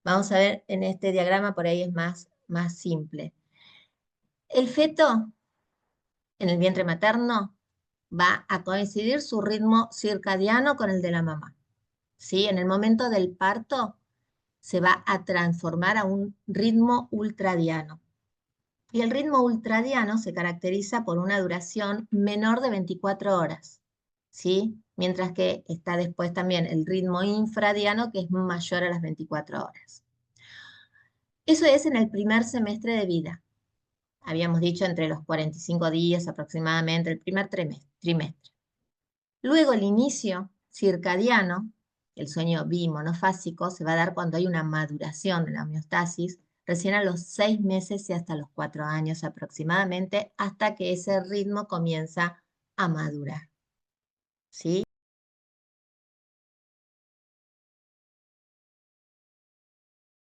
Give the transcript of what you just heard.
Vamos a ver en este diagrama, por ahí es más simple. El feto en el vientre materno va a coincidir su ritmo circadiano con el de la mamá. ¿Sí? En el momento del parto se va a transformar a un ritmo ultradiano. Y el ritmo ultradiano se caracteriza por una duración menor de 24 horas, ¿sí? Mientras que está después también el ritmo infradiano, que es mayor a las 24 horas. Eso es en el primer semestre de vida. Habíamos dicho entre los 45 días aproximadamente, el primer trimestre. Luego el inicio circadiano, el sueño bimonofásico, se va a dar cuando hay una maduración de la homeostasis, recién a los 6 meses y hasta los 4 años aproximadamente, hasta que ese ritmo comienza a madurar. ¿Sí?